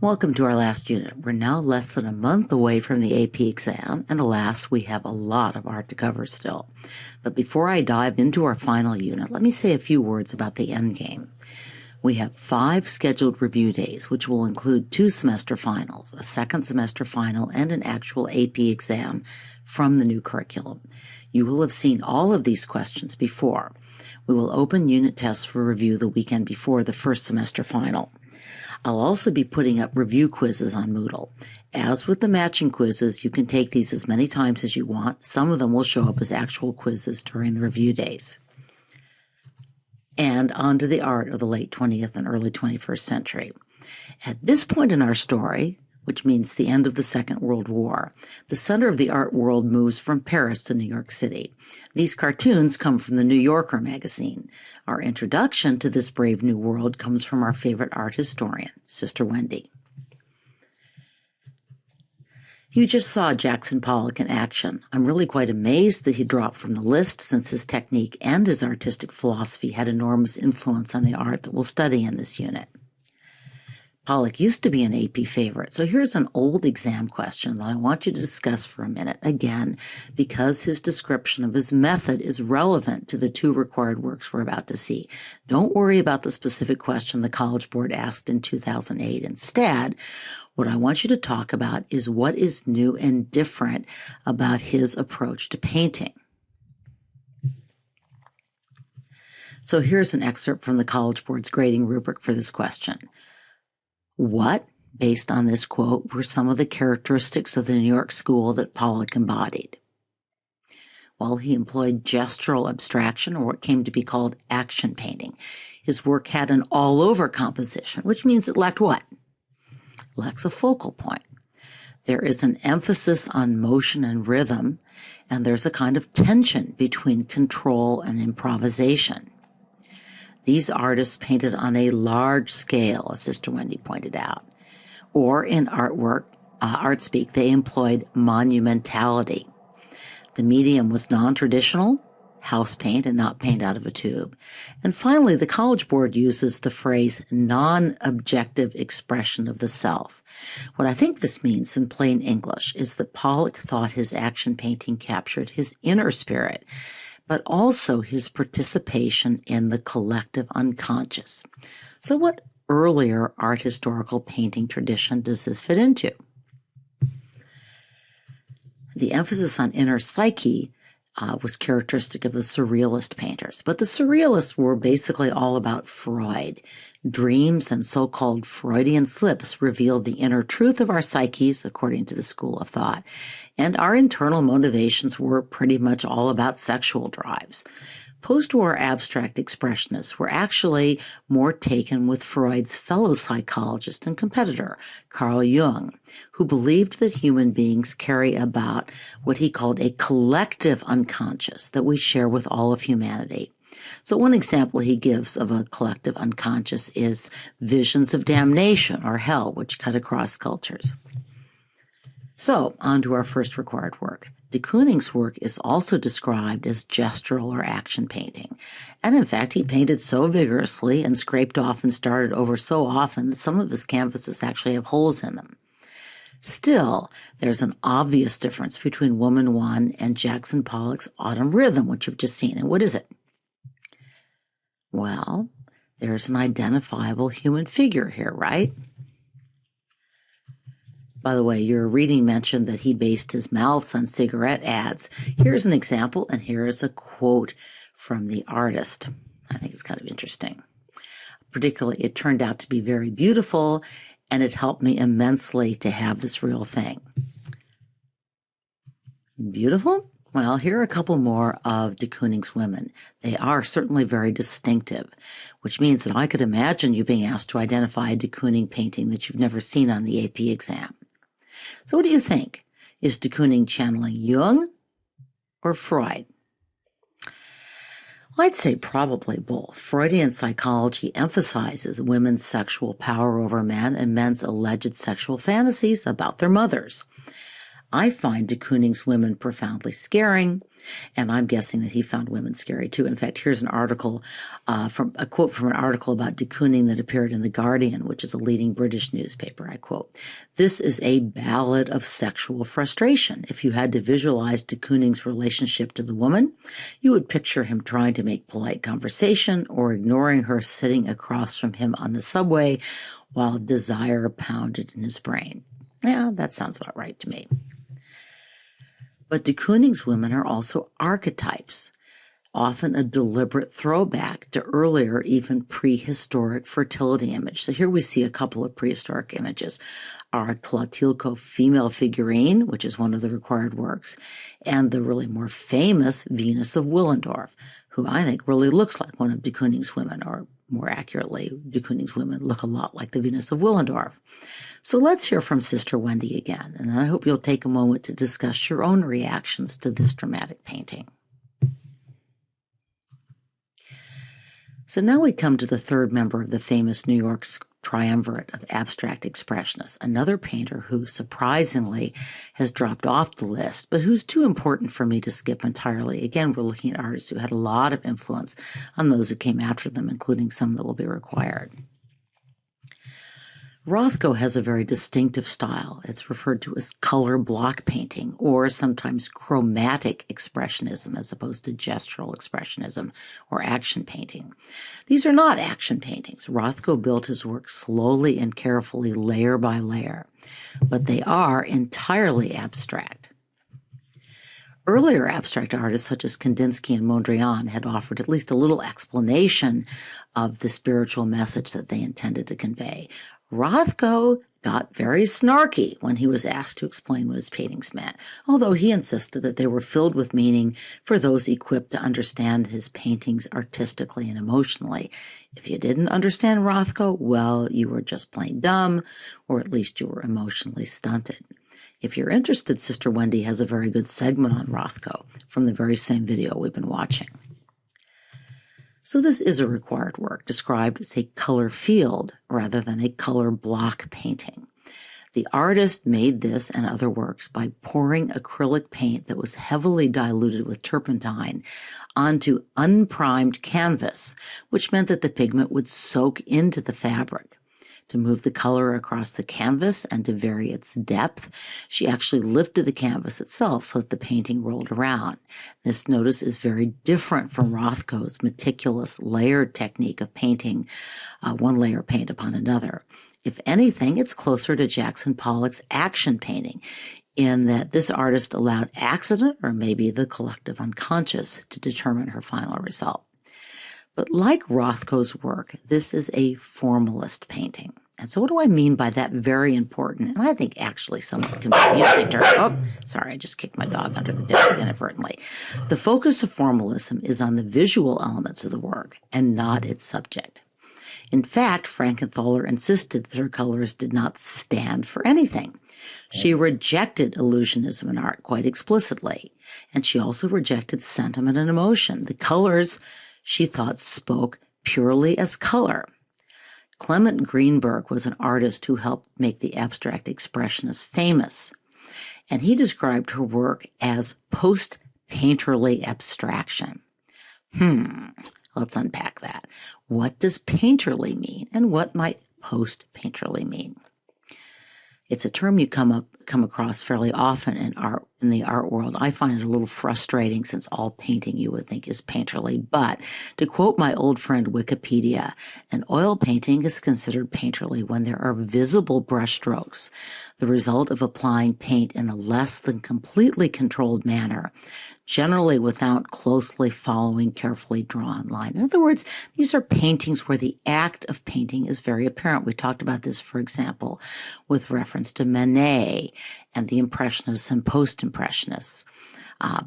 Welcome to our last unit. We're now less than a month away from the AP exam, and alas, we have a lot of art to cover still. But before I dive into our final unit, let me say a few words about the Endgame. We have 5 scheduled review days, which will include 2 semester finals, a second semester final, and an actual AP exam from the new curriculum. You will have seen all of these questions before. We will open unit tests for review the weekend before the first semester final. I'll also be putting up review quizzes on Moodle. As with the matching quizzes, you can take these as many times as you want. Some of them will show up as actual quizzes during the review days. And on to the art of the late 20th and early 21st century. At this point in our story, which means the end of the Second World War, the center of the art world moves from Paris to New York City. These cartoons come from the New Yorker magazine. Our introduction to this brave new world comes from our favorite art historian, Sister Wendy. You just saw Jackson Pollock in action. I'm really quite amazed that he dropped from the list, since his technique and his artistic philosophy had enormous influence on the art that we'll study in this unit. Pollock used to be an AP favorite, so here's an old exam question that I want you to discuss for a minute, again, because his description of his method is relevant to the 2 required works we're about to see. Don't worry about the specific question the College Board asked in 2008. Instead, what I want you to talk about is what is new and different about his approach to painting. So here's an excerpt from the College Board's grading rubric for this question. What, based on this quote, were some of the characteristics of the New York school that Pollock embodied? Well, he employed gestural abstraction, or what came to be called action painting. His work had an all-over composition, which means it lacked what? It lacks a focal point. There is an emphasis on motion and rhythm, and there's a kind of tension between control and improvisation. These artists painted on a large scale, as Sister Wendy pointed out. Or in artwork, art speak, they employed monumentality. The medium was non-traditional, house paint and not paint out of a tube. And finally, the College Board uses the phrase non-objective expression of the self. What I think this means in plain English is that Pollock thought his action painting captured his inner spirit, but also his participation in the collective unconscious. So what earlier art historical painting tradition does this fit into? The emphasis on inner psyche was characteristic of the Surrealist painters, but the Surrealists were basically all about Freud. Dreams and so-called Freudian slips revealed the inner truth of our psyches, according to the school of thought, and our internal motivations were pretty much all about sexual drives. Post-war abstract expressionists were actually more taken with Freud's fellow psychologist and competitor, Carl Jung, who believed that human beings carry about what he called a collective unconscious that we share with all of humanity. So one example he gives of a collective unconscious is visions of damnation or hell, which cut across cultures. So, on to our first required work. De Kooning's work is also described as gestural or action painting. And in fact, he painted so vigorously and scraped off and started over so often that some of his canvases actually have holes in them. Still, there's an obvious difference between Woman 1 and Jackson Pollock's Autumn Rhythm, which you've just seen. And what is it? Well, there's an identifiable human figure here, right? By the way, your reading mentioned that he based his mouths on cigarette ads. Here's an example, and here is a quote from the artist. I think it's kind of interesting. Particularly, it turned out to be very beautiful, and it helped me immensely to have this real thing. Beautiful? Well, here are a couple more of de Kooning's women. They are certainly very distinctive, which means that I could imagine you being asked to identify a de Kooning painting that you've never seen on the AP exam. So what do you think? Is de Kooning channeling Jung or Freud? Well, I'd say probably both. Freudian psychology emphasizes women's sexual power over men and men's alleged sexual fantasies about their mothers. I find de Kooning's women profoundly scaring, and I'm guessing that he found women scary too. In fact, here's an article from a quote from an article about de Kooning that appeared in The Guardian, which is a leading British newspaper. I quote, "This is a ballad of sexual frustration. If you had to visualize de Kooning's relationship to the woman, you would picture him trying to make polite conversation or ignoring her sitting across from him on the subway while desire pounded in his brain." Yeah, that sounds about right to me. But de Kooning's women are also archetypes, often a deliberate throwback to earlier, even prehistoric fertility image. So here we see a couple of prehistoric images. Our Tlatelolco female figurine, which is one of the required works, and the really more famous Venus of Willendorf, who I think really looks like one of de Kooning's women, or more accurately, de Kooning's women look a lot like the Venus of Willendorf. So let's hear from Sister Wendy again, and then I hope you'll take a moment to discuss your own reactions to this dramatic painting. So now we come to the third member of the famous New York triumvirate of abstract expressionists, another painter who surprisingly has dropped off the list, but who's too important for me to skip entirely. Again, we're looking at artists who had a lot of influence on those who came after them, including some that will be required. Rothko has a very distinctive style. It's referred to as color block painting, or sometimes chromatic expressionism as opposed to gestural expressionism or action painting. These are not action paintings. Rothko built his work slowly and carefully, layer by layer, but they are entirely abstract. Earlier abstract artists such as Kandinsky and Mondrian had offered at least a little explanation of the spiritual message that they intended to convey. Rothko got very snarky when he was asked to explain what his paintings meant, although he insisted that they were filled with meaning for those equipped to understand his paintings artistically and emotionally. If you didn't understand Rothko, well, you were just plain dumb, or at least you were emotionally stunted. If you're interested, Sister Wendy has a very good segment on Rothko from the very same video we've been watching. So this is a required work described as a color field rather than a color block painting. The artist made this and other works by pouring acrylic paint that was heavily diluted with turpentine onto unprimed canvas, which meant that the pigment would soak into the fabric. To move the color across the canvas and to vary its depth, she actually lifted the canvas itself so that the painting rolled around. This, notice, is very different from Rothko's meticulous layered technique of painting one layer of paint upon another. If anything, it's closer to Jackson Pollock's action painting, in that this artist allowed accident, or maybe the collective unconscious, to determine her final result. But like Rothko's work, this is a formalist painting. And so what do I mean by that very important, and I think actually somewhat confusing term? Oh, sorry, I just kicked my dog under the desk inadvertently. The focus of formalism is on the visual elements of the work and not its subject. In fact, Frankenthaler insisted that her colors did not stand for anything. She rejected illusionism in art quite explicitly, and she also rejected sentiment and emotion. The colors, she thought, spoke purely as color. Clement Greenberg was an artist who helped make the abstract expressionists famous, and he described her work as post-painterly abstraction. Let's unpack that. What does painterly mean, and what might post-painterly mean? It's a term you come across fairly often in the art world. I find it a little frustrating since all painting you would think is painterly. But to quote my old friend Wikipedia, an oil painting is considered painterly when there are visible brushstrokes, the result of applying paint in a less than completely controlled manner, generally without closely following carefully drawn line. In other words, these are paintings where the act of painting is very apparent. We talked about this, for example, with reference to Manet and the Impressionists and Post-Impressionists.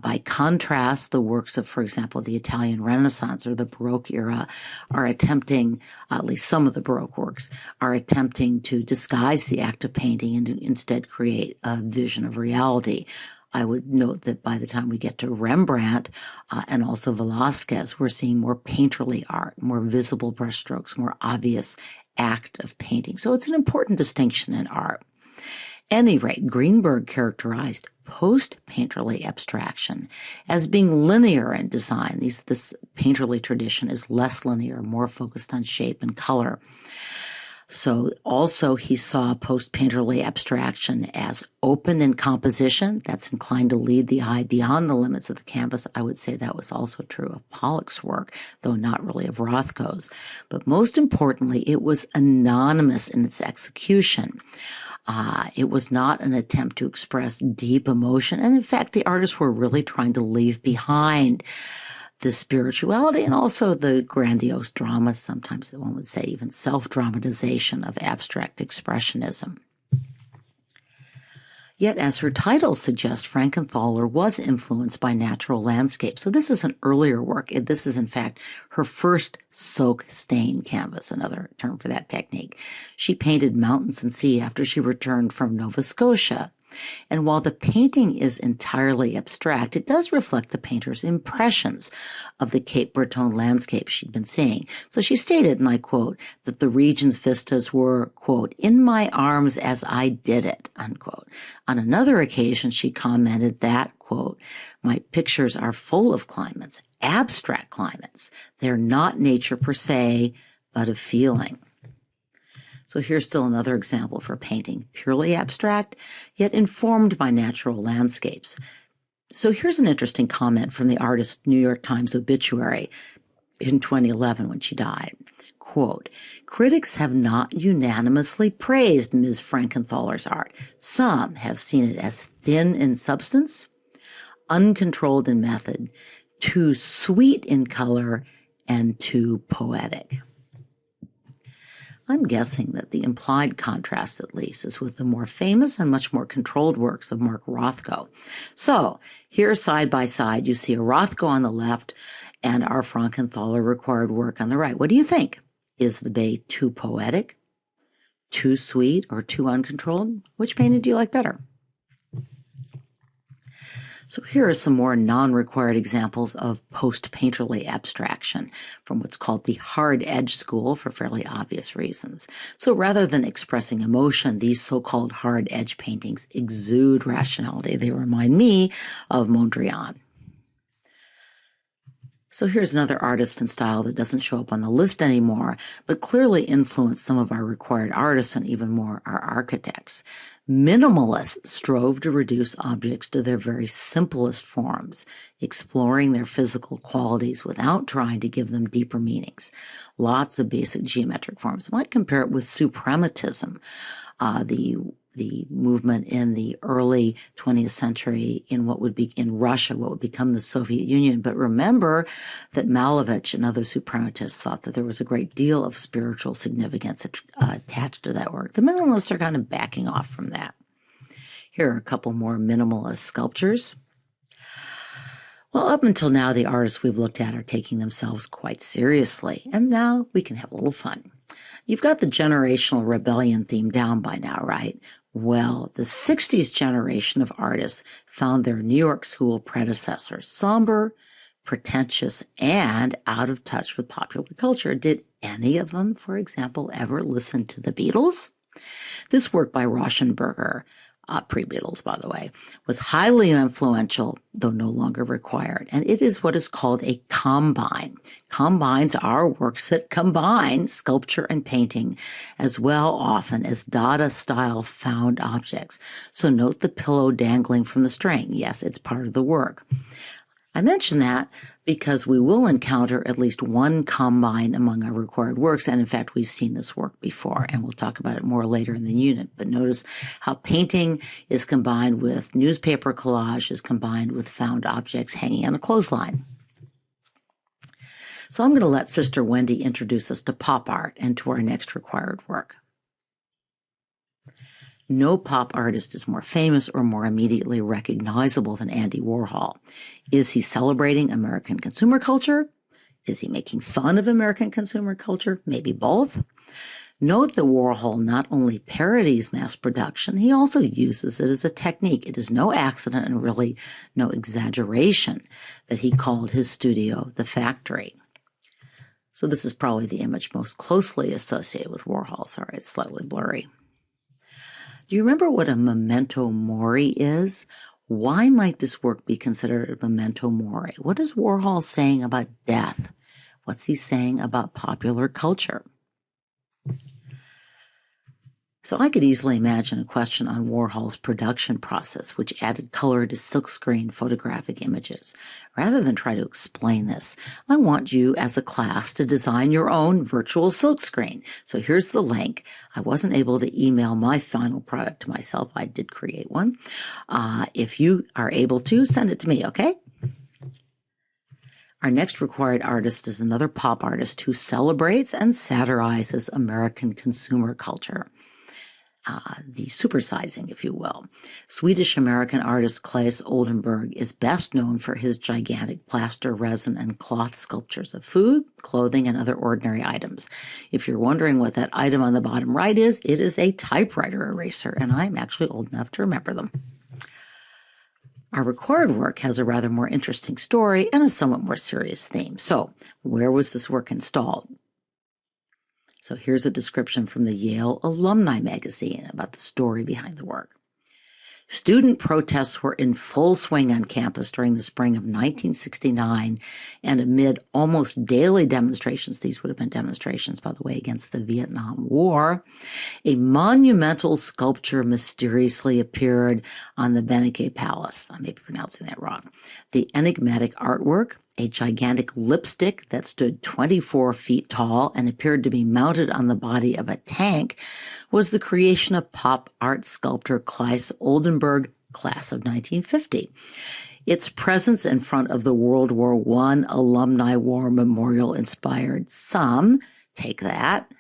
By contrast, the works of, for example, the Italian Renaissance or the Baroque era are attempting, at least some of the Baroque works, are attempting to disguise the act of painting and to instead create a vision of reality. I would note that by the time we get to Rembrandt and also Velázquez, we're seeing more painterly art, more visible brushstrokes, more obvious act of painting. So it's an important distinction in art. At any rate, Greenberg characterized post-painterly abstraction as being linear in design. This painterly tradition is less linear, more focused on shape and color. So also he saw post-painterly abstraction as open in composition, that's inclined to lead the eye beyond the limits of the canvas. I would say that was also true of Pollock's work, though not really of Rothko's. But most importantly, it was anonymous in its execution. It was not an attempt to express deep emotion. And in fact, the artists were really trying to leave behind the spirituality and also the grandiose drama, sometimes one would say even self-dramatization of abstract expressionism. Yet, as her title suggests, Frankenthaler was influenced by natural landscapes. So this is an earlier work. This is, in fact, her first soak stain canvas, another term for that technique. She painted mountains and sea after she returned from Nova Scotia. And while the painting is entirely abstract, it does reflect the painter's impressions of the Cape Breton landscape she'd been seeing. So she stated, and I quote, that the region's vistas were, quote, in my arms as I did it, unquote. On another occasion, she commented that, quote, my pictures are full of climates, abstract climates. They're not nature per se, but of feeling. So here's still another example for painting purely abstract, yet informed by natural landscapes. So here's an interesting comment from the artist's New York Times obituary in 2011 when she died. Quote, critics have not unanimously praised Ms. Frankenthaler's art. Some have seen it as thin in substance, uncontrolled in method, too sweet in color, and too poetic. I'm guessing that the implied contrast, at least, is with the more famous and much more controlled works of Mark Rothko. So here, side by side, you see a Rothko on the left and our Frankenthaler required work on the right. What do you think? Is the bay too poetic, too sweet, or too uncontrolled? Which painting do you like better? So here are some more non-required examples of post-painterly abstraction from what's called the hard edge school for fairly obvious reasons. So rather than expressing emotion, these so-called hard edge paintings exude rationality. They remind me of Mondrian. So here's another artist and style that doesn't show up on the list anymore, but clearly influenced some of our required artists and even more our architects. Minimalists strove to reduce objects to their very simplest forms, exploring their physical qualities without trying to give them deeper meanings. Lots of basic geometric forms. I might compare it with suprematism, the movement in the early 20th century in what would be in Russia, what would become the Soviet Union. But remember that Malevich and other suprematists thought that there was a great deal of spiritual significance attached to that work. The minimalists are kind of backing off from that. Here are a couple more minimalist sculptures. Well, up until now, the artists we've looked at are taking themselves quite seriously, and now we can have a little fun. You've got the generational rebellion theme down by now, right? Well, the 60s generation of artists found their New York school predecessors somber, pretentious, and out of touch with popular culture. Did any of them, for example, ever listen to the Beatles? This work by Rauschenberger, pre-Beatles, by the way, was highly influential, though no longer required. And it is what is called a combine. Combines are works that combine sculpture and painting, as well often as Dada-style found objects. So note the pillow dangling from the string. Yes, it's part of the work. I mention that because we will encounter at least one combine among our required works, and in fact, we've seen this work before, and we'll talk about it more later in the unit. But notice how painting is combined with newspaper collage, is combined with found objects hanging on a clothesline. So I'm going to let Sister Wendy introduce us to pop art and to our next required work. No pop artist is more famous or more immediately recognizable than Andy Warhol. Is he celebrating American consumer culture? Is he making fun of American consumer culture? Maybe both. Note that Warhol not only parodies mass production, he also uses it as a technique. It is no accident and really no exaggeration that he called his studio the factory. So this is probably the image most closely associated with Warhol. Sorry, it's slightly blurry. Do you remember what a memento mori is? Why might this work be considered a memento mori? What is Warhol saying about death? What's he saying about popular culture? So I could easily imagine a question on Warhol's production process, which added color to silkscreen photographic images. Rather than try to explain this, I want you as a class to design your own virtual silkscreen. So here's the link. I wasn't able to email my final product to myself. I did create one. If you are able to, send it to me, okay? Our next required artist is another pop artist who celebrates and satirizes American consumer culture. The supersizing, if you will. Swedish-American artist Claes Oldenburg is best known for his gigantic plaster, resin, and cloth sculptures of food, clothing, and other ordinary items. If you're wondering what that item on the bottom right is, it is a typewriter eraser, and I'm actually old enough to remember them. Our required work has a rather more interesting story and a somewhat more serious theme. So, where was this work installed? So here's a description from the Yale Alumni Magazine about the story behind the work. Student protests were in full swing on campus during the spring of 1969, and amid almost daily demonstrations, these would have been demonstrations, by the way, against the Vietnam War, a monumental sculpture mysteriously appeared on the Beneke Palace. I may be pronouncing that wrong. The enigmatic artwork, a gigantic lipstick that stood 24 feet tall and appeared to be mounted on the body of a tank, was the creation of pop art sculptor Claes Oldenburg, class of 1950. Its presence in front of the World War I Alumni War Memorial inspired some, take that,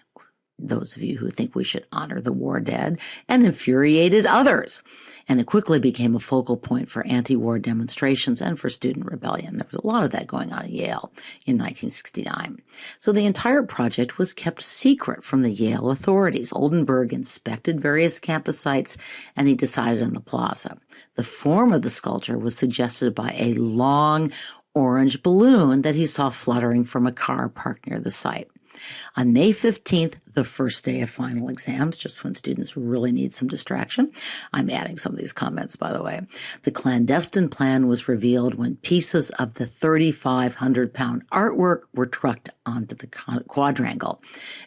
those of you who think we should honor the war dead, and infuriated others. And it quickly became a focal point for anti-war demonstrations and for student rebellion. There was a lot of that going on at Yale in 1969. So the entire project was kept secret from the Yale authorities. Oldenburg inspected various campus sites, and he decided on the plaza. The form of the sculpture was suggested by a long orange balloon that he saw fluttering from a car parked near the site. On May 15th, the first day of final exams, just when students really need some distraction, I'm adding some of these comments, by the way, the clandestine plan was revealed when pieces of the 3,500-pound artwork were trucked onto the quadrangle.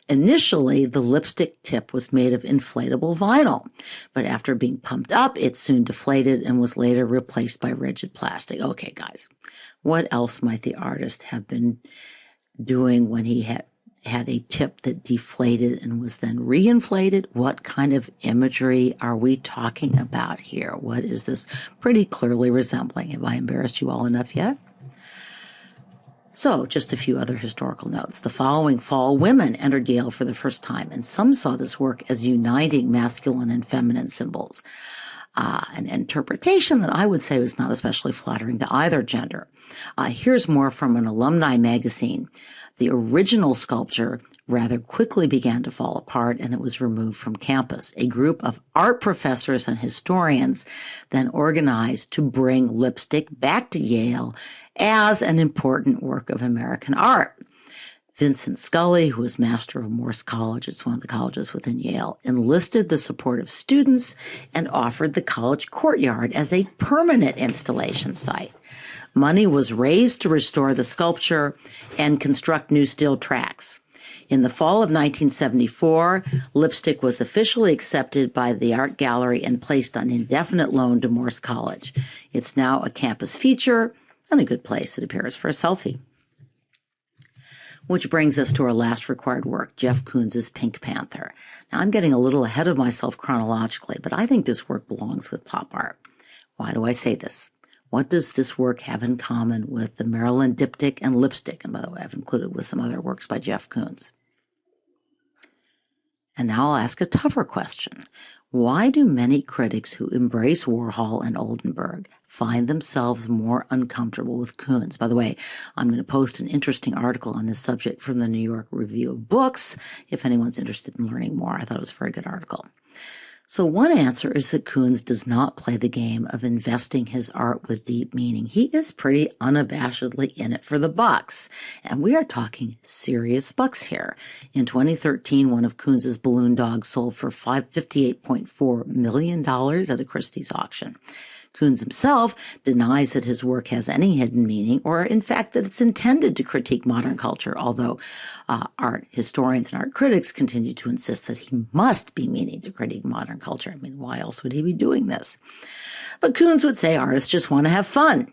Initially, the lipstick tip was made of inflatable vinyl, but after being pumped up, it soon deflated and was later replaced by rigid plastic. Okay, guys, what else might the artist have been doing when he had a tip that deflated and was then reinflated? What kind of imagery are we talking about here? What is this pretty clearly resembling? Have I embarrassed you all enough yet? So, just a few other historical notes. The following fall, women entered Yale for the first time, and some saw this work as uniting masculine and feminine symbols. An interpretation that I would say was not especially flattering to either gender. Here's more from an alumni magazine. The original sculpture rather quickly began to fall apart, and it was removed from campus. A group of art professors and historians then organized to bring lipstick back to Yale as an important work of American art. Vincent Scully, who was master of Morse College, it's one of the colleges within Yale, enlisted the support of students and offered the college courtyard as a permanent installation site. Money was raised to restore the sculpture and construct new steel tracks. In the fall of 1974, lipstick was officially accepted by the art gallery and placed on indefinite loan to Morse College. It's now a campus feature and a good place, it appears, for a selfie. Which brings us to our last required work, Jeff Koons's Pink Panther. Now, I'm getting a little ahead of myself chronologically, but I think this work belongs with pop art. Why do I say this? What does this work have in common with the Maryland Diptych and Lipstick? And by the way, I've included with some other works by Jeff Koons. And now I'll ask a tougher question. Why do many critics who embrace Warhol and Oldenburg find themselves more uncomfortable with Koons? By the way, I'm going to post an interesting article on this subject from the New York Review of Books if anyone's interested in learning more. I thought it was a very good article. So one answer is that Koons does not play the game of investing his art with deep meaning. He is pretty unabashedly in it for the bucks. And we are talking serious bucks here. In 2013, one of Koons's balloon dogs sold for $58.4 million at a Christie's auction. Koons himself denies that his work has any hidden meaning or, in fact, that it's intended to critique modern culture, although art historians and art critics continue to insist that he must be meaning to critique modern culture. I mean, why else would he be doing this? But Koons would say artists just want to have fun.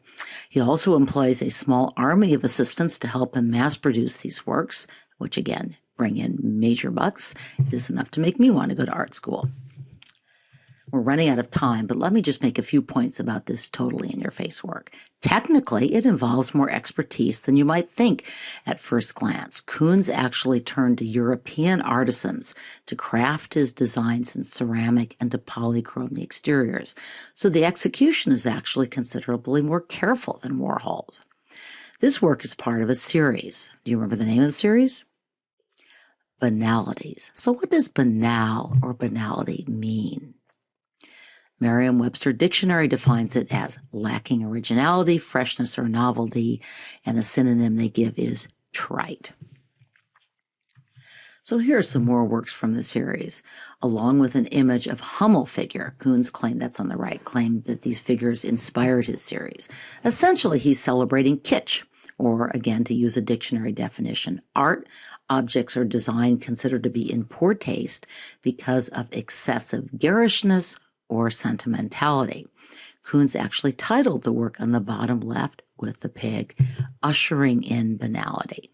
He also employs a small army of assistants to help him mass produce these works, which again bring in major bucks. It is enough to make me want to go to art school. We're running out of time, but let me just make a few points about this totally in-your-face work. Technically, it involves more expertise than you might think at first glance. Koons actually turned to European artisans to craft his designs in ceramic and to polychrome the exteriors. So the execution is actually considerably more careful than Warhol's. This work is part of a series. Do you remember the name of the series? Banalities. So what does banal or banality mean? Merriam-Webster Dictionary defines it as lacking originality, freshness, or novelty, and the synonym they give is trite. So here are some more works from the series, along with an image of Hummel figure. Koons claimed, that's on the right, claimed that these figures inspired his series. Essentially, he's celebrating kitsch, or again, to use a dictionary definition, art, objects, or design considered to be in poor taste because of excessive garishness or sentimentality. Koons actually titled the work on the bottom left with the pig, Ushering in Banality.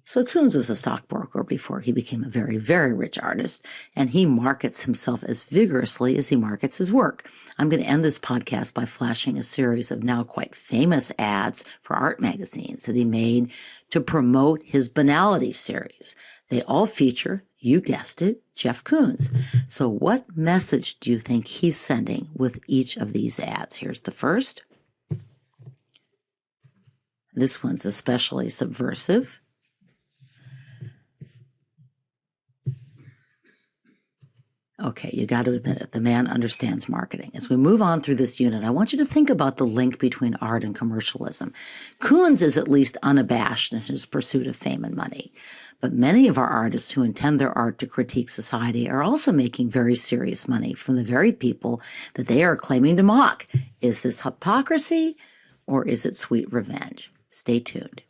So Koons was a stockbroker before he became a very, very rich artist, and he markets himself as vigorously as he markets his work. I'm going to end this podcast by flashing a series of now quite famous ads for art magazines that he made to promote his Banality series. They all feature, you guessed it, Jeff Koons. So what message do you think he's sending with each of these ads? Here's the first. This one's especially subversive. Okay, you got to admit it. The man understands marketing. As we move on through this unit, I want you to think about the link between art and commercialism. Koons is at least unabashed in his pursuit of fame and money. But many of our artists who intend their art to critique society are also making very serious money from the very people that they are claiming to mock. Is this hypocrisy or is it sweet revenge? Stay tuned.